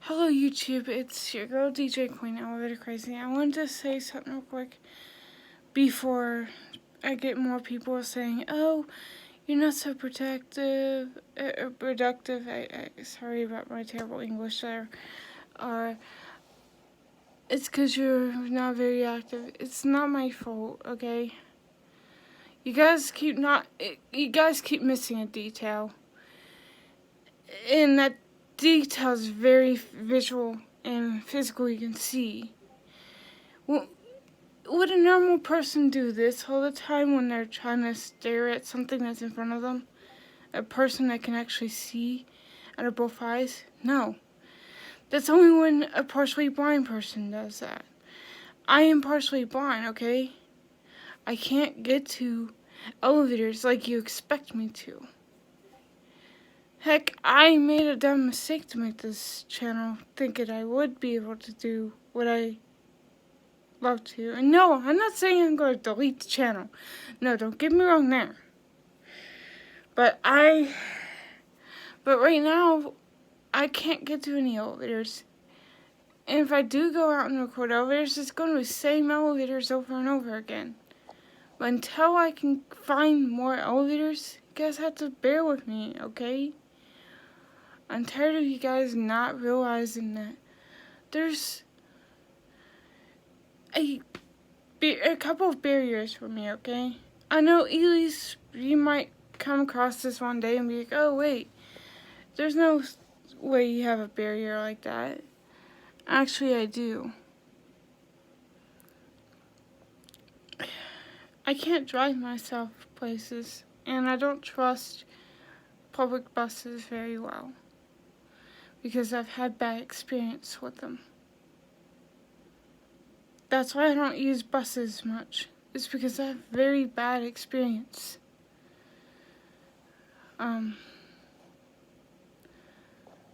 Hello YouTube, it's your girl DJ Queen, Elevator Crazy. I wanted to say something real quick before I get more people saying, "Oh, you're not so productive." Sorry about my terrible English there. Or it's because you're not very active. It's not my fault, okay? You guys keep missing a detail, and that detail is very visual and physical. You can see. Well, would a normal person do this all the time when they're trying to stare at something that's in front of them? A person that can actually see out of both eyes? No. That's only when a partially blind person does that. I am partially blind, okay? I can't get to elevators like you expect me to. Heck, I made a dumb mistake to make this channel, thinking I would be able to do what I love to. And no, I'm not saying I'm going to delete the channel. No, don't get me wrong there. But right now, I can't get to any elevators. And if I do go out and record elevators, it's going to be the same elevators over and over again. But until I can find more elevators, you guys have to bear with me, okay? I'm tired of you guys not realizing that there's a couple of barriers for me, okay? I know Elise, you might come across this one day and be like, "Oh wait, there's no way you have a barrier like that." Actually, I do. I can't drive myself places, and I don't trust public buses very well because I've had bad experience with them. That's why I don't use buses much. It's because I have very bad experience.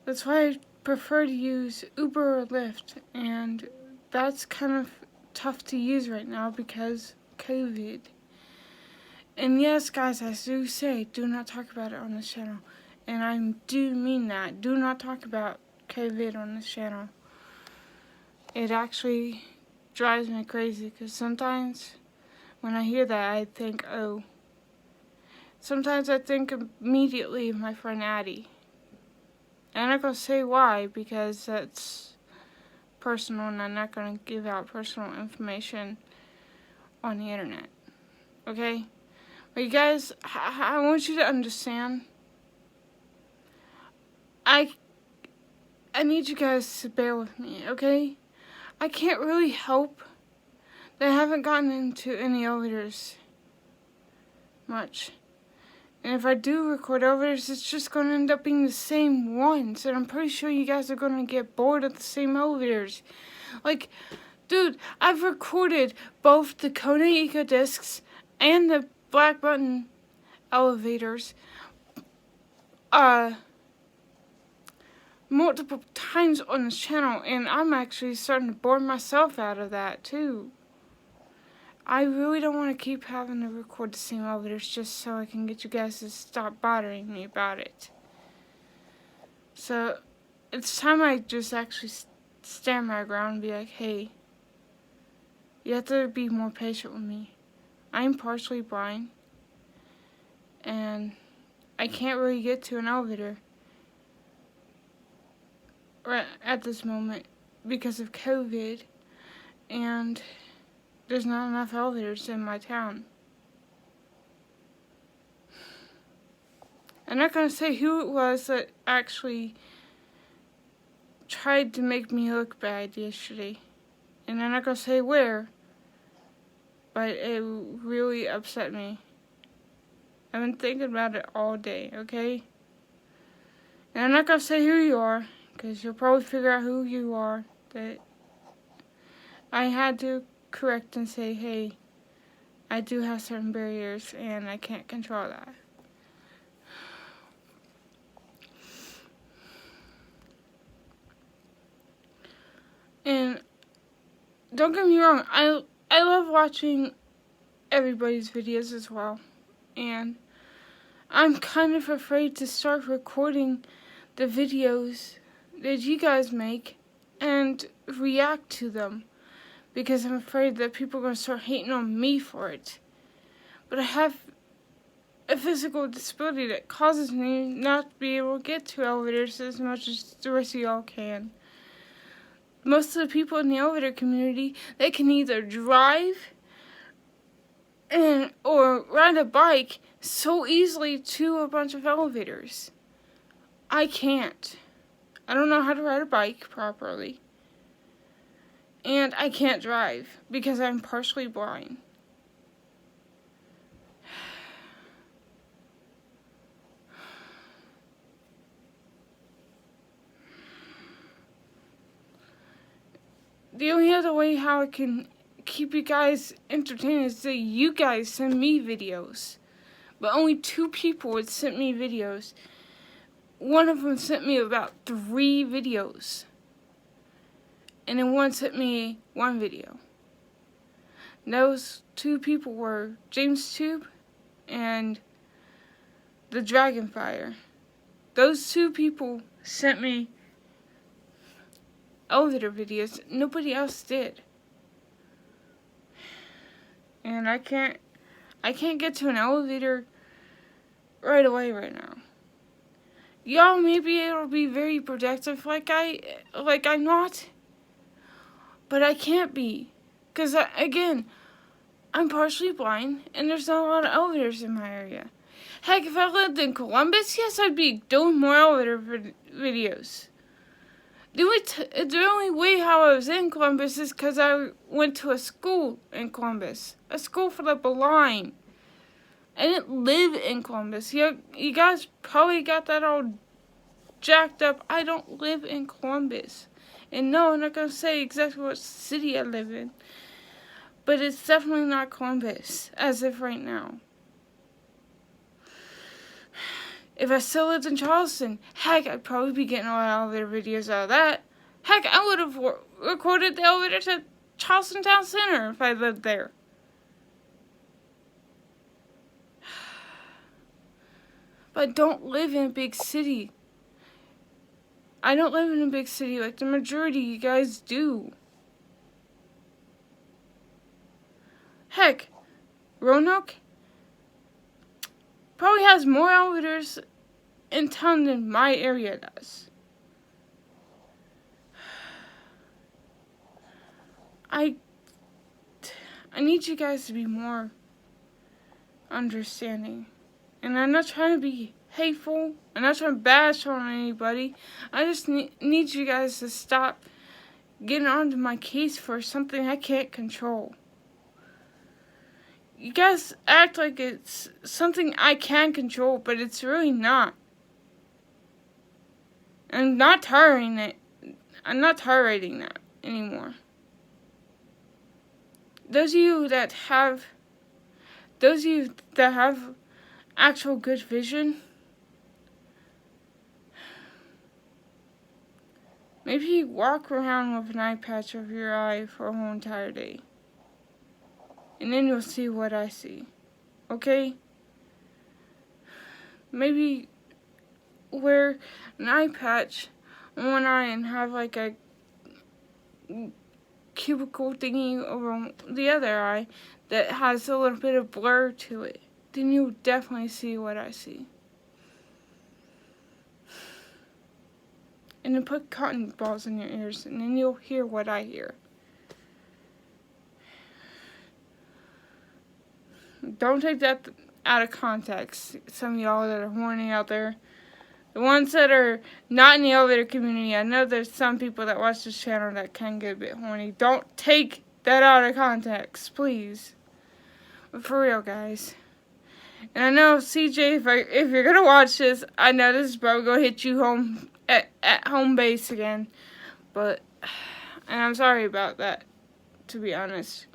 That's why I prefer to use Uber or Lyft, and that's kind of tough to use right now because COVID. And yes, guys, I do say, do not talk about it on this channel. And I do mean that. Do not talk about COVID on this channel. It actually drives me crazy because sometimes when I hear that, I think, oh. Sometimes I think immediately of my friend Addie. And I'm not going to say why because that's personal and I'm not going to give out personal information on the internet. Okay? But you guys, I want you to understand. I need you guys to bear with me, okay? I can't really help that I haven't gotten into any elevators much. And if I do record elevators, it's just going to end up being the same ones. And I'm pretty sure you guys are going to get bored of the same elevators. Like, dude, I've recorded both the Kona Eco Discs and the Black Button elevators multiple times on this channel, and I'm actually starting to bore myself out of that too. I really don't want to keep having to record the same elevators just so I can get you guys to stop bothering me about it. So it's time I just actually stand my ground and be like, hey, you have to be more patient with me. I'm partially blind, and I can't really get to an elevator right at this moment because of COVID, and there's not enough elevators in my town. I'm not going to say who it was that actually tried to make me look bad yesterday. And I'm not going to say where, but it really upset me. I've been thinking about it all day, okay? And I'm not going to say who you are, because you'll probably figure out who you are. That I had to correct and say, hey, I do have certain barriers, and I can't control that. And don't get me wrong, I love watching everybody's videos as well. And I'm kind of afraid to start recording the videos that you guys make and react to them, because I'm afraid that people are going to start hating on me for it. But I have a physical disability that causes me not to be able to get to elevators as much as the rest of y'all can. Most of the people in the elevator community, they can either drive or ride a bike so easily to a bunch of elevators. I can't. I don't know how to ride a bike properly. And I can't drive because I'm partially blind. The only other way how I can keep you guys entertained is that you guys send me videos. But only 2 people would send me videos. One of them sent me about 3 videos. And then one sent me 1 video. And those 2 people were James Tube and the Dragonfire. Those 2 people sent me elevator videos. Nobody else did. And I can't get to an elevator right away right now. Y'all may be able to be very protective like I'm not. But I can't be. Because, again, I'm partially blind, and there's not a lot of elevators in my area. Heck, if I lived in Columbus, yes, I'd be doing more elevator videos. The only way how I was in Columbus is because I went to a school in Columbus. A school for the blind. I didn't live in Columbus. You guys probably got that all jacked up. I don't live in Columbus. And no, I'm not going to say exactly what city I live in. But it's definitely not Columbus, as of right now. If I still lived in Charleston, heck, I'd probably be getting a lot of elevator videos out of that. Heck, I would have recorded the elevators at Charleston Town Center if I lived there. But I don't live in a big city. I don't live in a big city like the majority of you guys do. Heck, Roanoke probably has more elevators in town than my area does. I need you guys to be more understanding. And I'm not trying to be hateful. I'm not trying to bash on anybody. I just need you guys to stop getting onto my case for something I can't control. You guys act like it's something I can control, but it's really not. I'm not tolerating that anymore. Those of you that have actual good vision, maybe walk around with an eye patch over your eye for a whole entire day. And then you'll see what I see. Okay? Maybe wear an eye patch on one eye and have like a cubicle thingy over the other eye that has a little bit of blur to it. Then you'll definitely see what I see. And then put cotton balls in your ears, and then you'll hear what I hear. Don't take that out of context. Some of y'all that are horny out there. The ones that are not in the elevator community, I know there's some people that watch this channel that can get a bit horny. Don't take that out of context, please. But for real, guys. And I know, CJ, if you're going to watch this, I know this is probably going to hit you home at home base again. And I'm sorry about that, to be honest.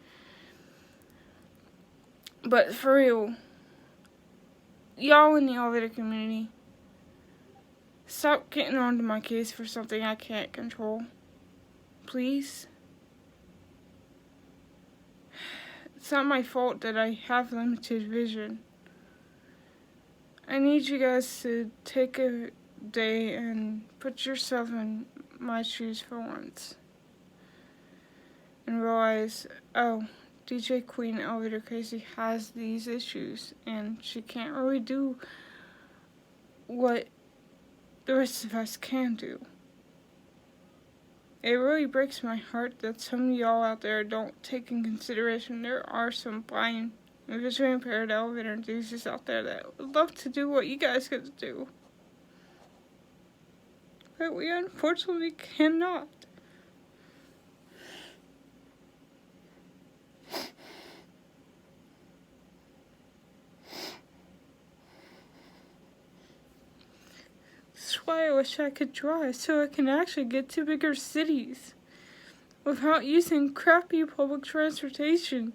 But for real, y'all in the elevator community, stop getting onto my case for something I can't control. Please. It's not my fault that I have limited vision. I need you guys to take a day and put yourself in my shoes for once and realize, oh, DJ Queen Elevator Crazy has these issues and she can't really do what the rest of us can do. It really breaks my heart that some of y'all out there don't take in consideration there are some blind and visually impaired elevator enthusiasts out there that would love to do what you guys get to do. But we unfortunately cannot. That's why I wish I could drive so I can actually get to bigger cities without using crappy public transportation.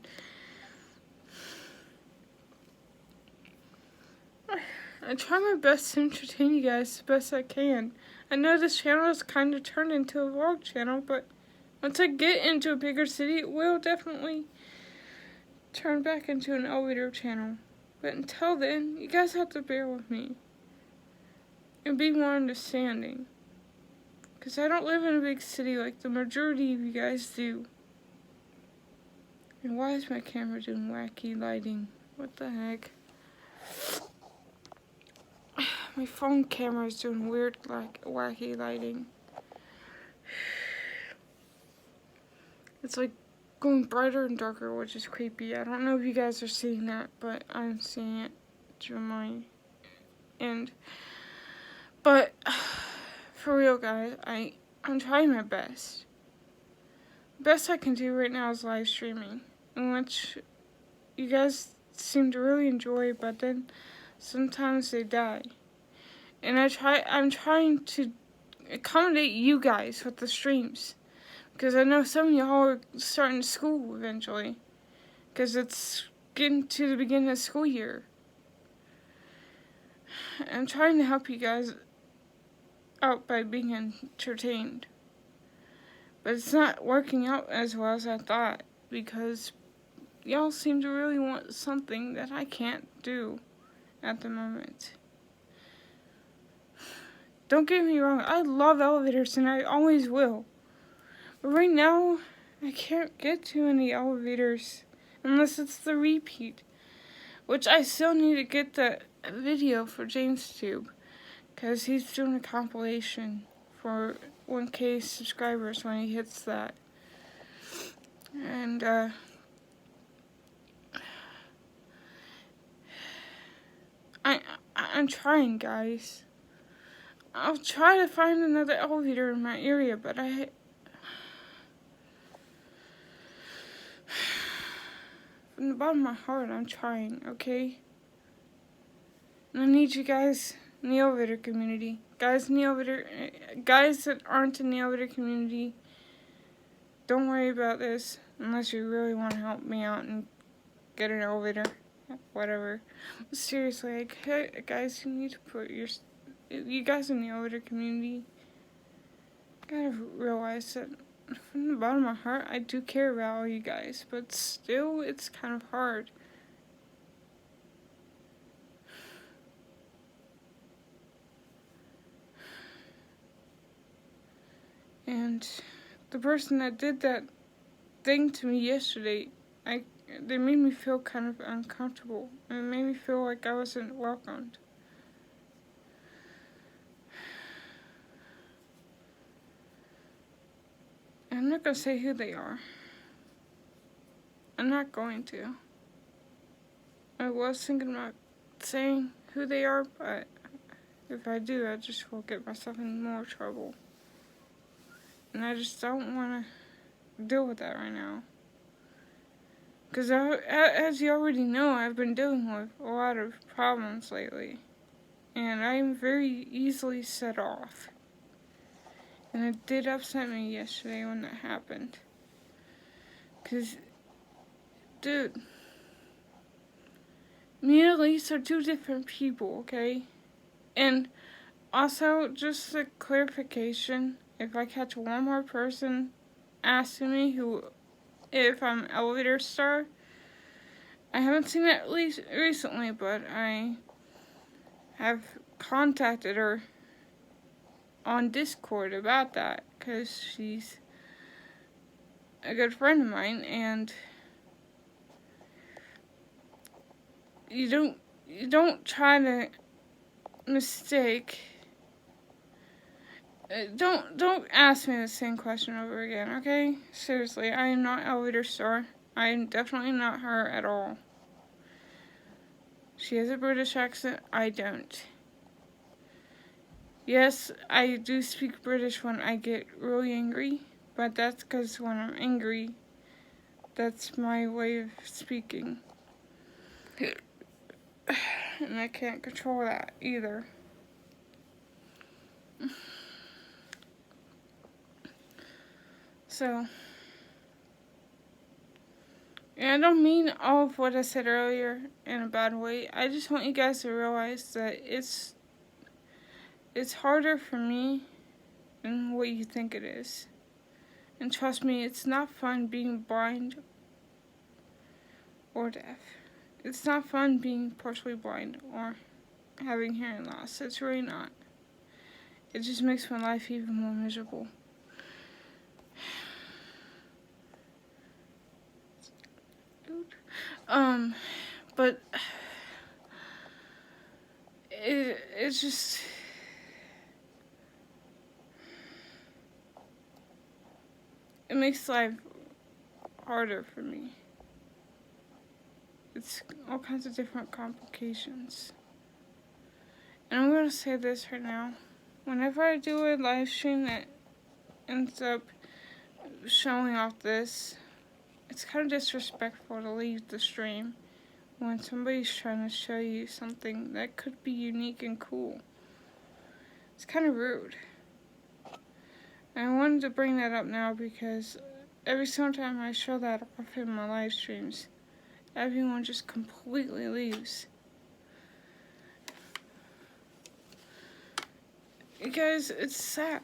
I try my best to entertain you guys the best I can. I know this channel is kind of turned into a vlog channel, but once I get into a bigger city, it will definitely turn back into an elevator channel. But until then, you guys have to bear with me and be more understanding. Because I don't live in a big city like the majority of you guys do. And why is my camera doing wacky lighting? What the heck? My phone camera is doing weird, like, wacky lighting. It's like going brighter and darker, which is creepy. I don't know if you guys are seeing that, but I'm seeing it through my end. But for real, guys, I'm trying my best. The best I can do right now is live streaming, in which you guys seem to really enjoy, but then sometimes they die. And I'm trying to accommodate you guys with the streams. Because I know some of y'all are starting school eventually. Because it's getting to the beginning of the school year. I'm trying to help you guys out by being entertained. But it's not working out as well as I thought. Because y'all seem to really want something that I can't do at the moment. Don't get me wrong, I love elevators and I always will. But right now, I can't get to any elevators unless it's the repeat. Which I still need to get the video for James Tube. Because he's doing a compilation for 1K subscribers when he hits that. And, I'm trying, guys. I'll try to find another elevator in my area, but from the bottom of my heart, I'm trying, okay? And I need you guys in the elevator community. Guys that aren't in the elevator community, don't worry about this unless you really want to help me out and get an elevator, whatever. But seriously, like, guys, you need to put you guys in the elevator community gotta realize that from the bottom of my heart, I do care about all you guys, but still, it's kind of hard. And the person that did that thing to me yesterday, they made me feel kind of uncomfortable. It made me feel like I wasn't welcomed. I'm not going to say who they are. I'm not going to. I was thinking about saying who they are, but if I do, I just will get myself in more trouble. And I just don't want to deal with that right now. Because as you already know, I've been dealing with a lot of problems lately. And I'm very easily set off. And it did upset me yesterday when that happened. Because, dude, me and Elise are two different people, okay? And also, just a clarification, if I catch one more person asking me if I'm Elevator Star, I haven't seen it recently, but I have contacted her on Discord about that, because she's a good friend of mine, and you don't try to mistake. Don't ask me the same question over again, okay? Seriously, I am not Elevator Star. I am definitely not her at all. She has a British accent. I don't. Yes, I do speak British when I get really angry, but that's because when I'm angry, that's my way of speaking. And I can't control that either. So, and I don't mean all of what I said earlier in a bad way. I just want you guys to realize that it's harder for me than what you think it is. And trust me, it's not fun being blind or deaf. It's not fun being partially blind or having hearing loss. It's really not. It just makes my life even more miserable. But it's just, it makes life harder for me. It's all kinds of different complications. And I'm going to say this right now. Whenever I do a live stream that ends up showing off this, it's kind of disrespectful to leave the stream when somebody's trying to show you something that could be unique and cool. It's kind of rude. And I wanted to bring that up now because every single time I show that off in my live streams, everyone just completely leaves. You guys, it's sad.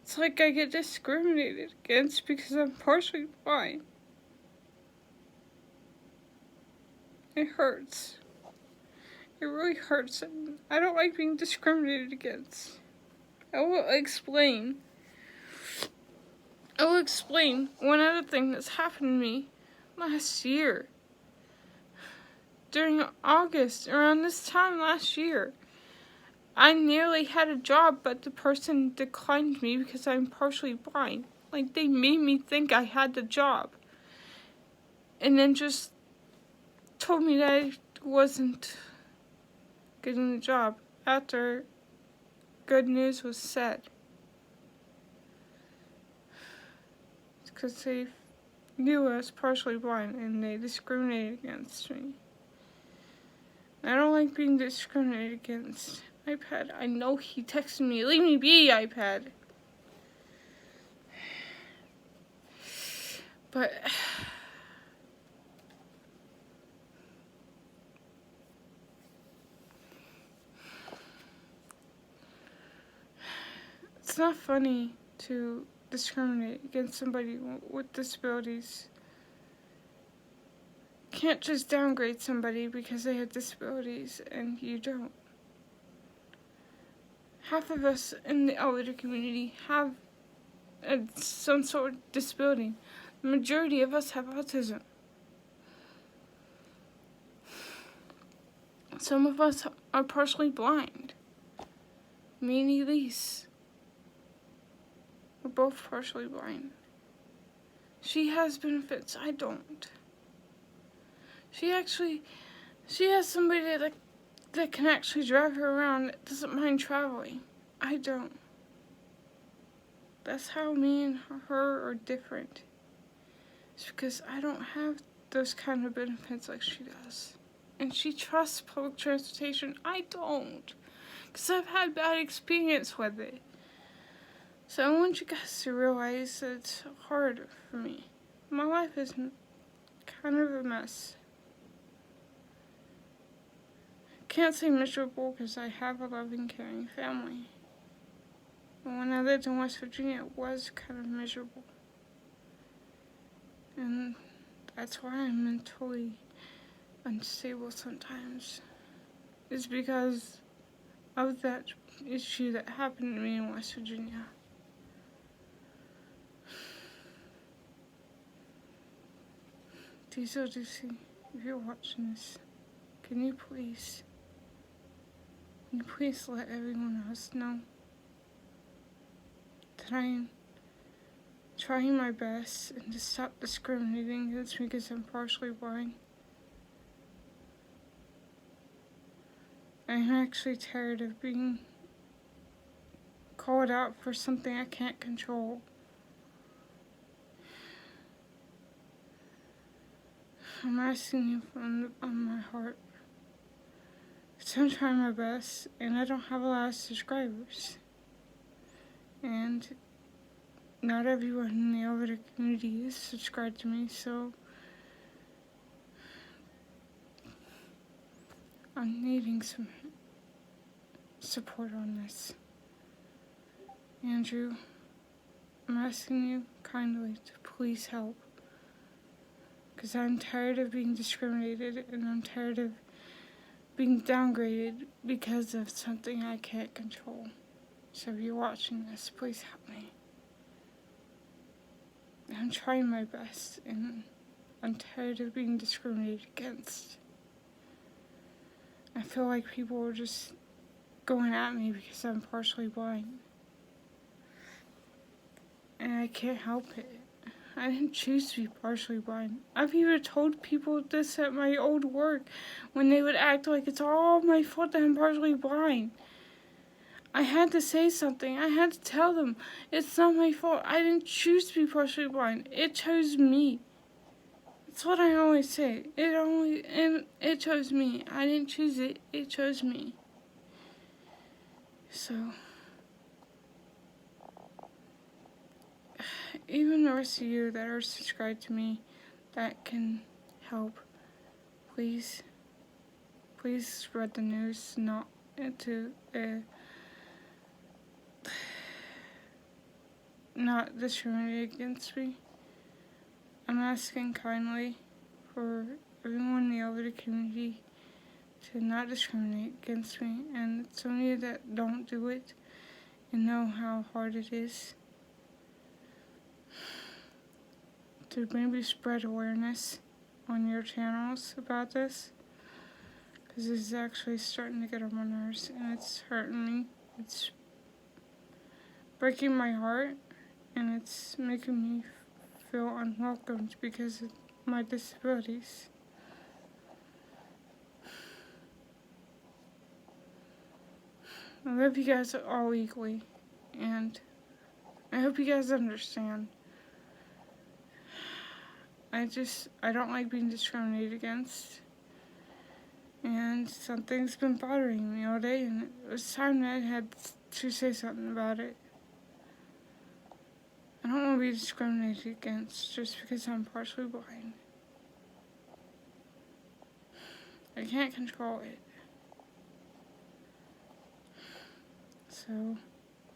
It's like I get discriminated against because I'm partially blind. It hurts. It really hurts. I don't like being discriminated against. I will explain one other thing that's happened to me last year. During August, around this time last year, I nearly had a job, but the person declined me because I'm partially blind. Like, they made me think I had the job. And then just told me that I wasn't getting the job after good news was said. It's because they knew I was partially blind and they discriminated against me. I don't like being discriminated against. iPad, I know he texted me. Leave me be, iPad. But it's not funny to discriminate against somebody with disabilities. You can't just downgrade somebody because they have disabilities and you don't. Half of us in the elder community have some sort of disability. The majority of us have autism. Some of us are partially blind. Me and Elise. We're both partially blind. She has benefits. I don't. She has somebody that can actually drive her around that doesn't mind traveling. I don't. That's how me and her are different. It's because I don't have those kind of benefits like she does. And she trusts public transportation. I don't. Because I've had bad experience with it. So I want you guys to realize that it's hard for me. My life is kind of a mess. Can't say miserable because I have a loving, caring family. But when I lived in West Virginia, it was kind of miserable. And that's why I'm mentally unstable sometimes. is because of that issue that happened to me in West Virginia. Diesel Juicy, if you're watching this, can you please let everyone else know that I am trying my best and to stop discriminating against me because I'm partially blind? I'm actually tired of being called out for something I can't control. I'm asking you from my heart. So I'm trying my best, and I don't have a lot of subscribers. And not everyone in the elevator community is subscribed to me, so I'm needing some support on this. Andrew, I'm asking you kindly to please help. Because I'm tired of being discriminated, and I'm tired of being downgraded because of something I can't control. So if you're watching this, please help me. I'm trying my best, and I'm tired of being discriminated against. I feel like people are just going at me because I'm partially blind. And I can't help it. I didn't choose to be partially blind. I've even told people this at my old work when they would act like it's all my fault that I'm partially blind. I had to say something. I had to tell them it's not my fault. I didn't choose to be partially blind. It chose me. That's what I always say. It chose me. I didn't choose it. It chose me. So even the rest of you that are subscribed to me that can help, please spread the news, not discriminate against me. I'm asking kindly for everyone in the elevator community to not discriminate against me, and some of you that don't do it and know how hard it is, to maybe spread awareness on your channels about this, because this is actually starting to get on my nerves, and it's hurting me. It's breaking my heart, and it's making me feel unwelcomed because of my disabilities. I love you guys all equally, and I hope you guys understand. I don't like being discriminated against, and something's been bothering me all day, and it was time that I had to say something about it. I don't want to be discriminated against just because I'm partially blind. I can't control it. So,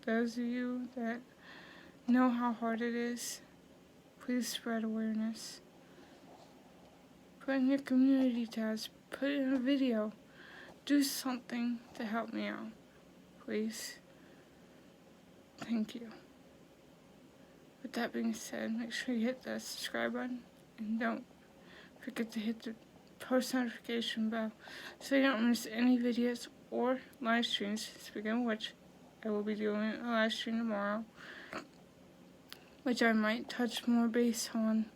those of you that know how hard it is, please spread awareness. Put in your community tabs, put in a video, do something to help me out, please. Thank you. With that being said, make sure you hit that subscribe button, and don't forget to hit the post notification bell so you don't miss any videos or live streams. Speaking of which, I will be doing a live stream tomorrow, which I might touch more base on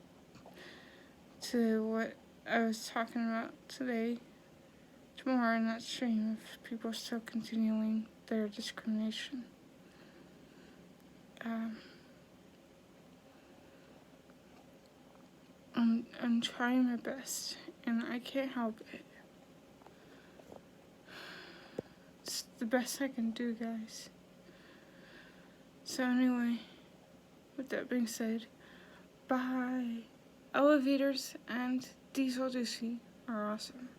to what I was talking about tomorrow in that stream, if people are still continuing their discrimination. I'm trying my best, and I can't help it. It's the best I can do, guys. So anyway, with that being said, bye. Elevators and Diesel Juicy are awesome.